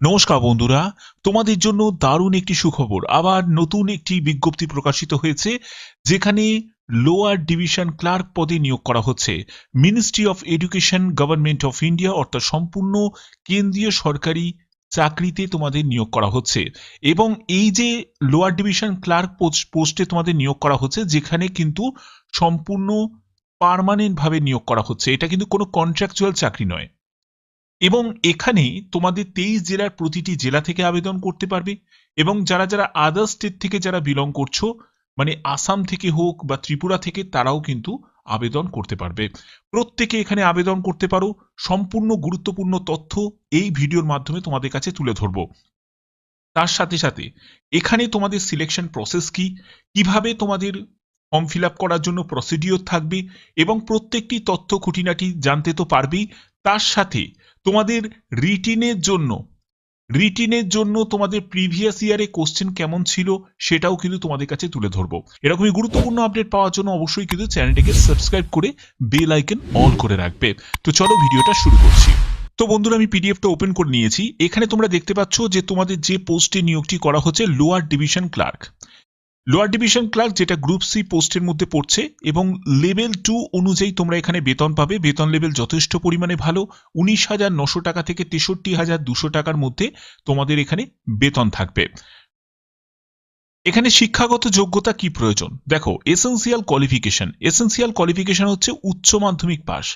নমস্কার বন্ধুরা, তোমাদের জন্য দারুণ একটি সুখবর। আবার নতুন একটি বিজ্ঞপ্তি প্রকাশিত হয়েছে, যেখানে লোয়ার ডিভিশন ক্লার্ক পদে নিয়োগ করা হচ্ছে। Ministry of education, government of India, অর্থাৎ সম্পূর্ণ কেন্দ্রীয় সরকারি চাকরিতে তোমাদের নিয়োগ করা হচ্ছে। এবং এই যে লোয়ার ডিভিশন ক্লার্ক পোস্টে তোমাদের নিয়োগ করা হচ্ছে, যেখানে কিন্তু সম্পূর্ণ পার্মানেন্ট ভাবে নিয়োগ করা হচ্ছে। এটা কিন্তু কোনো কন্ট্রাকচুয়াল চাকরি নয়। এবং এখানে তোমাদের 23 জেলার প্রতিটি জেলা থেকে আবেদন করতে পারবে। এবং যারা যারা আদার স্টেট থেকে যারা বিলং করছো, মানে আসাম থেকে হোক বা ত্রিপুরা থেকে, তারাও কিন্তু আবেদন করতে পারবে। প্রত্যেকে এখানে আবেদন করতে পারো। সম্পূর্ণ গুরুত্বপূর্ণ তথ্য এই ভিডিওর মাধ্যমে তোমাদের কাছে তুলে ধরবো। তার সাথে সাথে এখানে তোমাদের সিলেকশন প্রসেস কি, কিভাবে তোমাদের ফর্ম ফিল আপ করার জন্য প্রসিডিওর থাকবে, এবং প্রত্যেকটি তথ্য খুঁটিনাটি জানতে তো পারবেই। তার সাথে তোমাদের রিটিনের জন্য তোমাদের প্রিভিয়াস ইয়ারে কোশ্চেন কেমন ছিল সেটাও কিন্তু তোমাদের কাছে তুলে ধরবো। এরকমই গুরুত্বপূর্ণ আপডেট পাওয়ার জন্য অবশ্যই কিন্তু চ্যানেলটিকে সাবস্ক্রাইব করে বেল আইকন অল করে রাখবে। তো চলো ভিডিওটা শুরু করছি। তো বন্ধুরা, আমি পিডিএফটা ওপেন করে নিয়েছি। এখানে তোমরা দেখতে পাচ্ছ যে তোমাদের যে পোস্টে নিয়োগটি করা হচ্ছে, lower division clerk. Lower division clerk, যেটা গ্রুপ সি পোস্টের মধ্যে পড়ছে, এবং লেভেল 2 অনুযায়ী তোমরা এখানে বেতন পাবে। বেতন লেভেল যথেষ্ট পরিমাণে ভালো। 19,900 টাকা থেকে 63,200 টাকার মধ্যে তোমাদের এখানে বেতন থাকবে। এখানে শিক্ষাগত যোগ্যতা কি প্রয়োজন দেখো। এসেন্সিয়াল কোয়ালিফিকেশন হচ্ছে উচ্চ মাধ্যমিক পাস।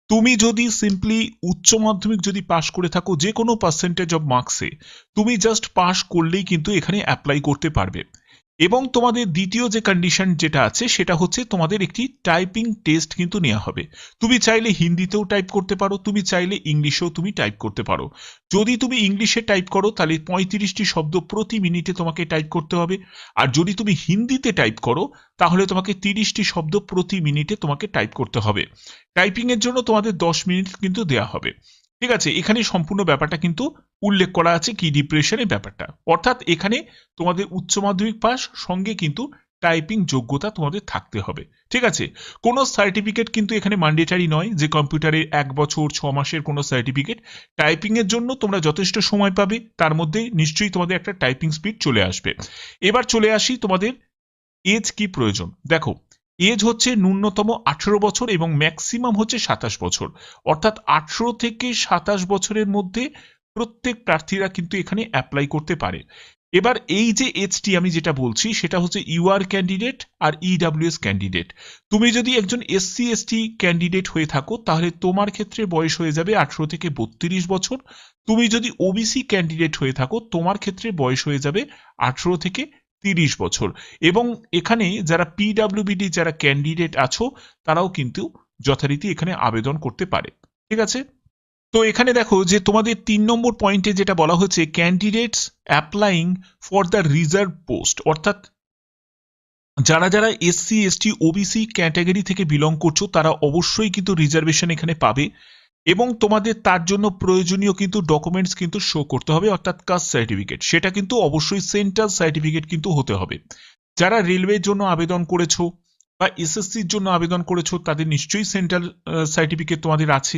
তুমি যদি সিম্পলি উচ্চ মাধ্যমিক যদি পাশ করে থাকো, যে কোনো পার্সেন্টেজ অফ মার্কসে, তুমি জাস্ট পাশ করলেই কিন্তু এখানে অ্যাপ্লাই করতে পারবে। এবং তোমাদের দ্বিতীয় যে কন্ডিশন যেটা আছে, সেটা হচ্ছে তোমাদের একটি টাইপিং টেস্ট কিন্তু নেওয়া হবে। তুমি চাইলে হিন্দিতেও টাইপ করতে পারো, তুমি চাইলে ইংলিশেও তুমি টাইপ করতে পারো। যদি তুমি ইংলিশে টাইপ করো, তাহলে 35টি শব্দ প্রতি মিনিটে তোমাকে টাইপ করতে হবে। আর যদি তুমি হিন্দিতে টাইপ করো, তাহলে তোমাকে 30টি শব্দ প্রতি মিনিটে তোমাকে টাইপ করতে হবে। টাইপিং এর জন্য তোমাদের 10 মিনিট কিন্তু দেয়া হবে। ঠিক আছে, এখানে সম্পূর্ণ ব্যাপারটা কিন্তু উল্লেখ করা আছে কি ডিপ্রেশনের ব্যাপারটা। অর্থাৎ এখানে তোমাদের উচ্চ মাধ্যমিক পাস সঙ্গে কিন্তু টাইপিং যোগ্যতা তোমাদের থাকতে হবে। ঠিক আছে, কোনো সার্টিফিকেট কিন্তু এখানে ম্যান্ডেটারি নয়, যে কম্পিউটারে 1 বছর 6 মাসের কোনো সার্টিফিকেট। টাইপিং এর জন্য তোমরা যথেষ্ট সময় পাবে, তার মধ্যে নিশ্চয়ই তোমাদের একটা টাইপিং স্পিড চলে আসবে। এবার চলে আসি তোমাদের এজ কি প্রয়োজন। দেখো, এজ হচ্ছে ন্যূনতম 18 বছর এবং ম্যাক্সিমাম হচ্ছে 27 বছর। অর্থাৎ 18 থেকে 27 বছরের মধ্যে প্রত্যেক প্রার্থীরা কিন্তু এখানে অ্যাপ্লাই করতে পারে। এবার এই যে এজটি আমি যেটা বলছি, সেটা হচ্ছে ইউআর ক্যান্ডিডেট আর ইডাব্লিউএস ক্যান্ডিডেট। তুমি যদি একজন এসসি এসটি ক্যান্ডিডেট হয়ে থাকো, তাহলে তোমার ক্ষেত্রে বয়স হয়ে যাবে 18 থেকে 32 বছর। তুমি যদি ওবিসি ক্যান্ডিডেট হয়ে থাকো, তোমার ক্ষেত্রে বয়স হয়ে যাবে 18 থেকে 30 বছর। এবং এখানে যারা পিডাব্লিউবিডি যারা ক্যান্ডিডেট আছো, তারাও কিন্তু যথারীতি এখানে আবেদন করতে পারে। ঠিক আছে, তো এখানে দেখো যে তোমাদের 3 নম্বর পয়েন্টে যেটা বলা হচ্ছে, candidates applying for the reserve post. অর্থাৎ যারা যারা এসসি এসটি ওবিসি ক্যাটাগরি থেকে বিলং করছো, তারা অবশ্যই কিন্তু রিজার্ভেশন এখানে পাবে। এবং তোমাদের তার জন্য প্রয়োজনীয় কিন্তু ডকুমেন্টস কিন্তু শো করতে হবে, অর্থাৎ কাস্ট সার্টিফিকেট। সেটা কিন্তু অবশ্যই সেন্ট্রাল সার্টিফিকেট কিন্তু হতে হবে। যারা রেলওয়ের জন্য আবেদন করেছো বা এসএসসির জন্য আবেদন করেছো, তাদের নিশ্চয়ই সেন্ট্রাল সার্টিফিকেট তোমাদের আছে।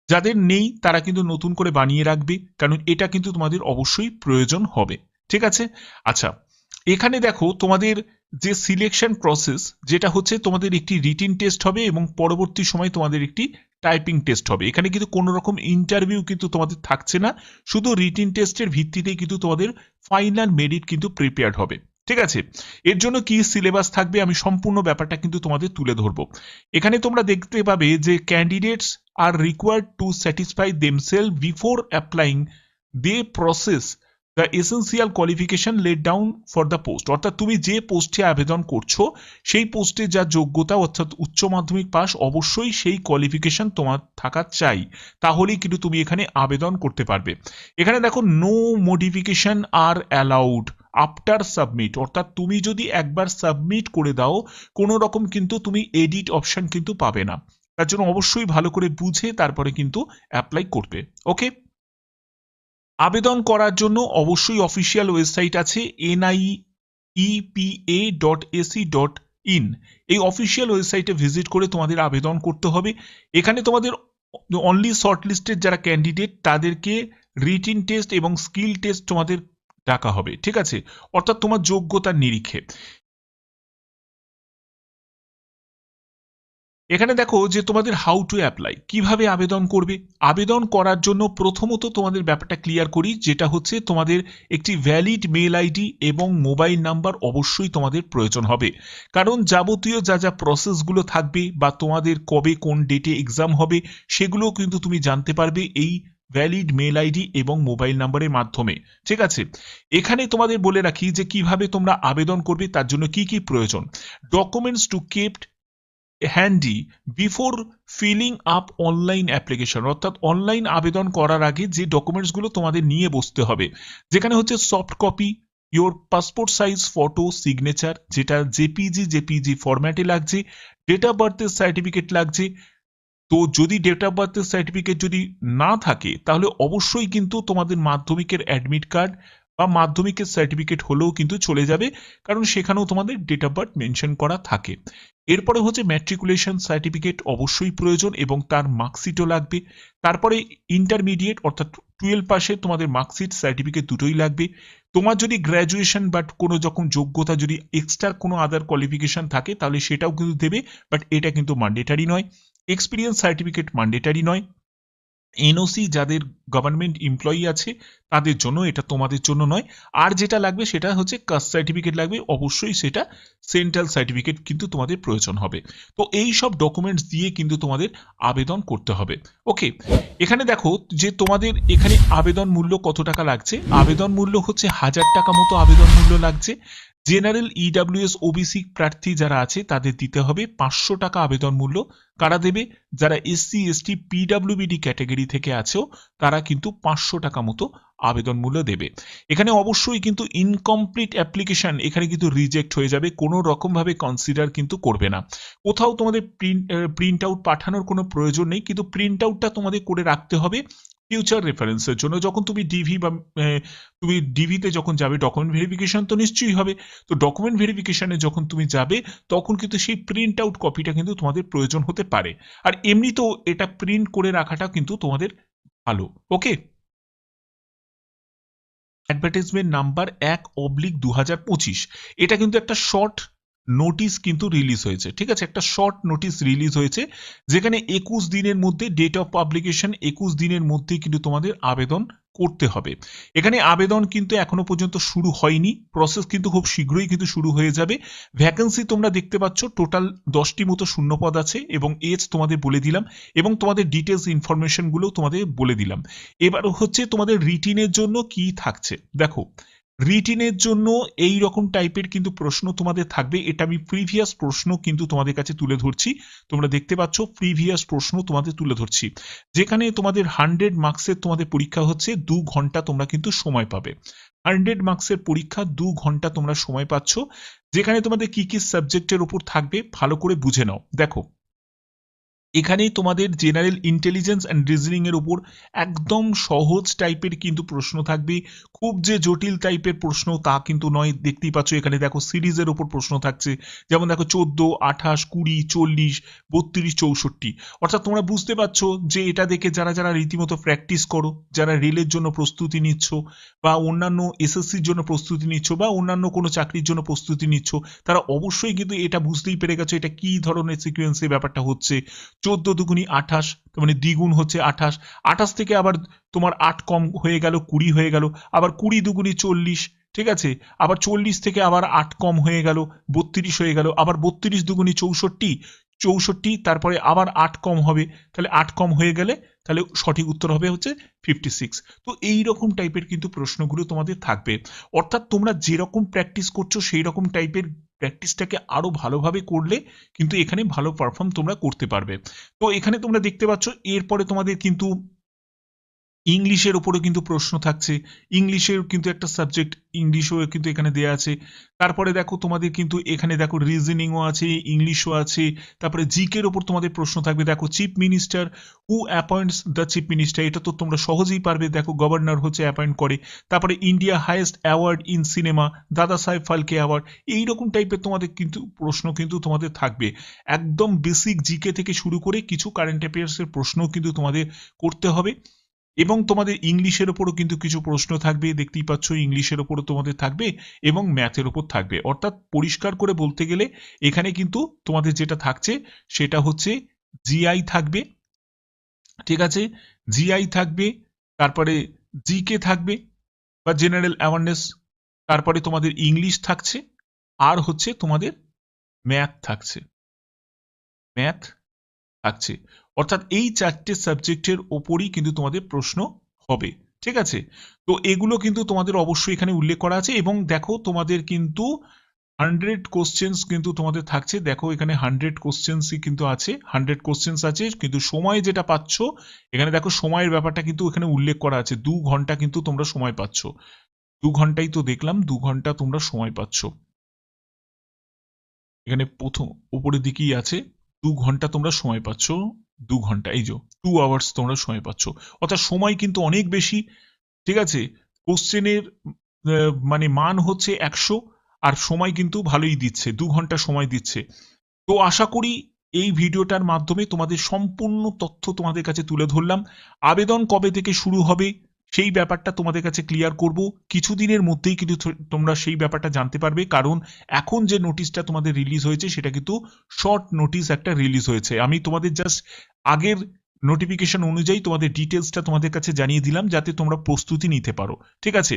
যাদের নেই, তারা কিন্তু নতুন করে বানিয়ে রাখবে, কারণ এটা কিন্তু তোমাদের অবশ্যই প্রয়োজন হবে। ঠিক আছে, আচ্ছা, এখানে দেখো তোমাদের যে সিলেকশন প্রসেস, যেটা হচ্ছে তোমাদের একটি রিটিন টেস্ট হবে এবং পরবর্তী সময় তোমাদের একটি টাইপিং টেস্ট হবে। এখানে কিন্তু কোনো রকম ইন্টারভিউ কিন্তু তোমাদের থাকছে না, শুধু রিটিন টেস্টের ভিত্তিতেই কিন্তু তোমাদের ফাইনাল মেরিট কিন্তু প্রিপেয়ার্ড হবে। ঠিক আছে, এর জন্য কি সিলেবাস থাকবে আমি সম্পূর্ণ ব্যাপারটা কিন্তু তোমাদের তুলে ধরবো। এখানে তোমরা দেখতে পাবে যে candidates are required to satisfy themselves before applying they possess the essential qualification laid down for the post. অর্থাৎ তুমি যে পোস্টে আবেদন করছো, সেই পোস্টে যা যোগ্যতা, অর্থাৎ উচ্চ মাধ্যমিক পাস, অবশ্যই সেই কোয়ালিফিকেশন তোমার থাকা চাই, তাহলেই কিন্তু তুমি এখানে আবেদন করতে পারবে। এখানে দেখো, no modification are allowed after submit. অর্থাৎ তুমি যদি একবার সাবমিট করে দাও, কোনো রকম কিন্তু তুমি এডিট অপশন কিন্তু পাবে না। তার জন্য অবশ্যই ভালো করে বুঝে তারপরে কিন্তু অ্যাপ্লাই করবে। ওকে, আবেদন করার জন্য অবশ্যই অফিসিয়াল ওয়েবসাইট আছে niepa.ac.in। এই অফিসিয়াল ওয়েবসাইটে ভিজিট করে তোমাদের আবেদন করতে হবে। এখানে তোমাদের অনলি শর্টলিস্টেড যারা ক্যান্ডিডেট, তাদেরকে রিটিন টেস্ট এবং স্কিল টেস্ট তোমাদের ডাকা হবে, ঠিক আছে, অর্থাৎ তোমার যোগ্যতার নিরিখে। এখানে দেখো যে তোমাদের হাউ টু অ্যাপ্লাই, কিভাবে আবেদন করবে। আবেদন করার জন্য প্রথমত তোমাদের ব্যাপারটা ক্লিয়ার করি, যেটা হচ্ছে তোমাদের একটি ভ্যালিড মেল আইডি এবং মোবাইল নাম্বার অবশ্যই তোমাদের প্রয়োজন হবে। কারণ যাবতীয় যা যা প্রসেসগুলো থাকবে বা তোমাদের কবে কোন ডেটে এক্সাম হবে সেগুলো কিন্তু তুমি জানতে পারবে এই ভ্যালিড মেল আইডি এবং মোবাইল নাম্বারের মাধ্যমে, ঠিক আছে। এখানে তোমাদের বলে রাখি যে কিভাবে তোমরা আবেদন করবে, তার জন্য কি কি প্রয়োজন। Documents two kept handy before filling up online application, অর্থাৎ অনলাইন আবেদন করার আগে যে ডকুমেন্টসগুলো তোমাদের নিয়ে বসতে হবে, যেখানে হচ্ছে soft copy, your passport size photo, signature যেটা জেপিজি ফরম্যাটে লাগছে, ডেট অফ বার্থের সার্টিফিকেট লাগছে। তো যদি ডেট অফ বার্থের সার্টিফিকেট যদি না থাকে তাহলে অবশ্যই কিন্তু তোমাদের মাধ্যমিকের অ্যাডমিট কার্ড বা মাধ্যমিকের সার্টিফিকেট হলেও কিন্তু চলে যাবে, কারণ সেখানেও তোমাদের ডেট অফ বার্থ মেনশন করা থাকে। এরপরে হচ্ছে ম্যাট্রিকুলেশন সার্টিফিকেট অবশ্যই প্রয়োজন এবং তার মার্কশিটও লাগবে। তারপরে ইন্টারমিডিয়েট অর্থাৎ 12 পাশে তোমাদের মার্কশিট সার্টিফিকেট দুটোই লাগবে। তোমার যদি গ্র্যাজুয়েশন বাট কোনো যখন যোগ্যতা যদি এক্সট্রা কোনো আদার কোয়ালিফিকেশন থাকে তাহলে সেটাও কিন্তু দেবে, বাট এটা কিন্তু ম্যান্ডেটারি নয়। এক্সপিরিয়েন্স সার্টিফিকেট ম্যান্ডেটারি নয়। এনওসি যাদের গভর্নমেন্ট এমপ্লয়ি আছে তাদের জন্য, এটা তোমাদের জন্য নয়। আর যেটা লাগবে সেটা হচ্ছে কাস্ট সার্টিফিকেট লাগবে, অবশ্যই সেটা সেন্ট্রাল সার্টিফিকেট কিন্তু তোমাদের প্রয়োজন হবে। তো এই সব ডকুমেন্টস দিয়ে কিন্তু তোমাদের আবেদন করতে হবে। ওকে, এখানে দেখো যে তোমাদের এখানে আবেদন মূল্য কত টাকা লাগছে। আবেদন মূল্য হচ্ছে 1000 টাকা মতো আবেদন মূল্য লাগছে। জেনারেল ইডাব্লিউএস ওবিসি প্রার্থী যারা আছে তাদের দিতে হবে 500 টাকা আবেদন মূল্য। কারা দেবে? যারা এসসি এসটি পিডাব্লিউবিডি ক্যাটাগরি থেকে আছেও তারা কিন্তু 500 টাকা মতো আবেদন মূল্য দেবে। এখানে অবশ্যই কিন্তু ইনকমপ্লিট অ্যাপ্লিকেশন এখানে কিন্তু রিজেক্ট হয়ে যাবে, কোনো রকমভাবে কনসিডার কিন্তু করবে না। কোথাও তোমাদের প্রিন্ট আউট পাঠানোর কোনো প্রয়োজন নেই, কিন্তু প্রিন্ট আউটটা তোমাদের করে রাখতে হবে ফিউচার রেফারেন্সের জন্য। যখন তুমি ডিভি বা তুমি ডিভিতে যখন যাবে ডকুমেন্ট ভেরিফিকেশন তো নিশ্চয়ই হবে। তো ডকুমেন্ট ভেরিফিকেশনে যখন তুমি যাবে তখন কিন্তু সেই প্রিন্ট আউট কপিটা কিন্তু তোমাদের প্রয়োজন হতে পারে। আর এমনিতেও এটা প্রিন্ট করে রাখাটা কিন্তু তোমাদের ভালো। ওকে, অ্যাডভার্টাইজমেন্ট নাম্বার 1/2025, এটা কিন্তু একটা শর্ট নোটিশ কিন্তু রিলিজ হয়েছে, ঠিক আছে, একটা শর্ট নোটিশ রিলিজ হয়েছে, যেখানে 21 দিনের মধ্যে ডেট অফ পাবলিকেশন 21 দিনের মধ্যে কিন্তু তোমাদের আবেদন করতে হবে। এখানে আবেদন কিন্তু এখনো পর্যন্ত শুরু হয়নি, প্রসেস কিন্তু খুব শীঘ্রই কিন্তু শুরু হয়ে যাবে। ভ্যাকেন্সি তোমরা দেখতে পাচ্ছ টোটাল 10টি মতো শূন্যপদ আছে এবং এজ তোমাদের বলে দিলাম এবং তোমাদের ডিটেলস ইনফরমেশনগুলো তোমাদের বলে দিলাম। এবার হচ্ছে তোমাদের রিটিনের জন্য কি থাকছে দেখো। রিটিনের জন্য এই রকম টাইপের কিন্তু প্রশ্ন তোমাদের থাকবে, এটা আমি প্রিভিয়াস প্রশ্ন কিন্তু তোমাদের কাছে তুলে ধরছি। তোমরা দেখতে পাচ্ছ প্রিভিয়াস প্রশ্ন তোমাদের তুলে ধরছি, যেখানে তোমাদের 100 মার্কসের তোমাদের পরীক্ষা হচ্ছে, 2 ঘন্টা তোমরা কিন্তু সময় পাবে। 100 মার্কসের পরীক্ষা 2 ঘন্টা তোমরা সময় পাচ্ছ, যেখানে তোমাদের কি কি সাবজেক্টের উপর থাকবে ভালো করে বুঝে নাও। দেখো, এখানেই তোমাদের জেনারেল ইন্টেলিজেন্স অ্যান্ড রিজনিং এর উপর একদম সহজ টাইপের কিন্তু প্রশ্ন থাকবে, খুব যে জটিল টাইপের প্রশ্ন তা কিন্তু নয়। দেখতেই পাচ্ছ এখানে দেখো সিরিজের উপর প্রশ্ন থাকছে, যেমন দেখো 14, 28, 20, 40, 32, 64। অর্থাৎ তোমরা বুঝতে পারছো যে এটা দেখে যারা যারা রীতিমতো প্র্যাকটিস করো, যারা রেলের জন্য প্রস্তুতি নিচ্ছ বা অন্যান্য এসএসসির জন্য প্রস্তুতি নিচ্ছ বা অন্যান্য কোনো চাকরির জন্য প্রস্তুতি নিচ্ছ, তারা অবশ্যই কিন্তু এটা বুঝতেই পেরে গেছো এটা কি ধরনের সিকোয়েন্সে ব্যাপারটা হচ্ছে। 14 দুগুণী 28, তার মানে দ্বিগুণ হচ্ছে 28, 28 থেকে আবার তোমার 8 কম হয়ে গেল 20 হয়ে গেল, আবার 20 দুগুণী 40, ঠিক আছে, আবার 40 থেকে আবার 8 কম হয়ে গেল 32 হয়ে গেল, আবার 32 দুগুণী 64, 64 তারপরে আবার 8 কম হবে, তাহলে 8 কম হয়ে গেলে তাহলে সঠিক উত্তর হবে হচ্ছে 56। তো এই রকম টাইপের কিন্তু প্রশ্নগুলো তোমাদের থাকবে, অর্থাৎ তোমরা যেরকম প্র্যাকটিস করছো সেই রকম টাইপের প্র্যাকটিসটাকে আরো ভালোভাবে করলে কিন্তু এখানে ভালো পারফর্ম তোমরা করতে পারবে। তো এখানে তোমরা দেখতে পাচ্ছ এরপরে তোমাদের কিন্তু ইংলিশের উপরে কিন্তু প্রশ্ন থাকছে, ইংলিশের কিন্তু একটা সাবজেক্ট ইংলিশও কিন্তু এখানে দেয়া আছে। তারপরে দেখো তোমাদের কিন্তু এখানে দেখো রিজনিংও আছে, ইংলিশও আছে। তারপরে জিকের উপর তোমাদের প্রশ্ন থাকবে, দেখো chief minister who অ্যাপয়েন্টস the chief minister, এটা তো তোমরা সহজেই পারবে, দেখো গভর্নর হচ্ছে অ্যাপয়েন্ট করে। তারপরে India highest award in cinema, দাদা সাহেব ফালকে অ্যাওয়ার্ড, এইরকম টাইপের তোমাদের কিন্তু প্রশ্ন কিন্তু তোমাদের থাকবে। একদম বেসিক জিকে থেকে শুরু করে কিছু কারেন্ট অ্যাফেয়ার্সের প্রশ্নও কিন্তু তোমাদের করতে হবে। এবং তোমাদের ইংলিশের ওপরও কিন্তু কিছু প্রশ্ন থাকবে, দেখতেই পাচ্ছ ইংলিশের ওপরও তোমাদের থাকবে এবং ম্যাথের ওপর থাকবে। অর্থাৎ পরিষ্কার করে বলতে গেলে এখানে কিন্তু তোমাদের যেটা থাকছে সেটা হচ্ছে জিআই থাকবে, ঠিক আছে, জিআই থাকবে, তারপরে জিকে থাকবে বা জেনারেল অ্যাওয়ারনেস, তারপরে তোমাদের ইংলিশ থাকছে, আর হচ্ছে তোমাদের ম্যাথ থাকছে, ম্যাথ থাকছে। অর্থাৎ এই 4টে সাবজেক্টের ওপরই কিন্তু তোমাদের প্রশ্ন হবে, ঠিক আছে। তো এগুলো কিন্তু তোমাদের অবশ্যই এখানে উল্লেখ করা আছে এবং দেখো তোমাদের কিন্তু 100 কোশ্চেন্স কিন্তু তোমাদের থাকছে। দেখো এখানে 100 কোশ্চেন্সই কিন্তু আছে, 100 কোশ্চেন্স আছে, কিন্তু সময় যেটা পাচ্ছ এখানে দেখো সময়ের ব্যাপারটা কিন্তু এখানে উল্লেখ করা আছে, 2 ঘন্টা কিন্তু তোমরা সময় পাচ্ছ। 2 ঘন্টাই তো দেখলাম, 2 ঘন্টা তোমরা সময় পাচ্ছ। এখানে প্রথম উপরের দিকেই আছে 2 ঘন্টা তোমরা সময় পাচ্ছ, 2 ঘন্টা, এই যে 2 আওয়ার্স তোমরা সময় পাচ্ছ। অর্থাৎ সময় কিন্তু অনেক বেশি, ঠিক আছে। কোশ্চেনের মানে মান হচ্ছে 100 আর সময় কিন্তু ভালোই দিচ্ছে, 2 ঘন্টা সময় দিচ্ছে। তো আশা করি এই ভিডিওটার মাধ্যমে তোমাদের সম্পূর্ণ তথ্য তোমাদের কাছে তুলে ধরলাম। আবেদন কবে থেকে শুরু হবে সেই ব্যাপারটা তোমাদের কাছে ক্লিয়ার করব, কিছুদিনের মধ্যেই কিন্তু তোমরা সেই ব্যাপারটা জানতে পারবে, কারণ এখন যে নোটিশটা তোমাদের রিলিজ হয়েছে সেটা কিন্তু শর্ট নোটিশ একটা রিলিজ হয়েছে। আমি তোমাদের জাস্ট আগের নোটিফিকেশন অনুযায়ী তোমাদের ডিটেলসটা তোমাদের কাছে জানিয়ে দিলাম যাতে তোমরা প্রস্তুতি নিতে পারো, ঠিক আছে।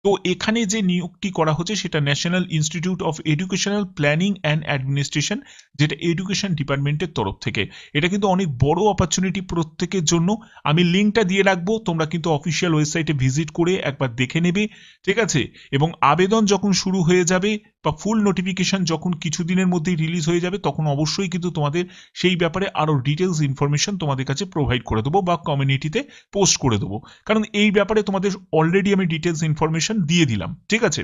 তো এখানে যে নিয়োগটি করা হচ্ছে সেটা national institute of educational planning and administration, যেটা এডুকেশন ডিপার্টমেন্টের তরফ থেকে। এটা কিন্তু অনেক বড় অপরচুনিটি প্রত্যেকের জন্য। আমি লিঙ্কটা দিয়ে রাখবো, তোমরা কিন্তু অফিসিয়াল ওয়েবসাইটে ভিজিট করে একবার দেখে নেবে, ঠিক আছে। এবং আবেদন যখন শুরু হয়ে যাবে বা ফুল নোটিফিকেশন যখন কিছুদিনের মধ্যেই রিলিজ হয়ে যাবে তখন অবশ্যই কিন্তু তোমাদের সেই ব্যাপারে আরও ডিটেলস ইনফরমেশন তোমাদের কাছে প্রোভাইড করে দেবো বা কমিউনিটিতে পোস্ট করে দেবো, কারণ এই ব্যাপারে তোমাদের অলরেডি আমি ডিটেলস ইনফরমেশন দিয়ে দিলাম, ঠিক আছে।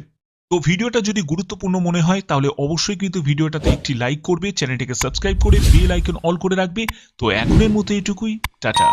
তো ভিডিওটা যদি গুরুত্বপূর্ণ মনে হয় তাহলে অবশ্যই কিন্তু ভিডিওটাতে একটি লাইক করবে, চ্যানেলটিকে সাবস্ক্রাইব করে বেল আইকন অল করে রাখবে। তো এখনের মতো এটুকুই, টাটা।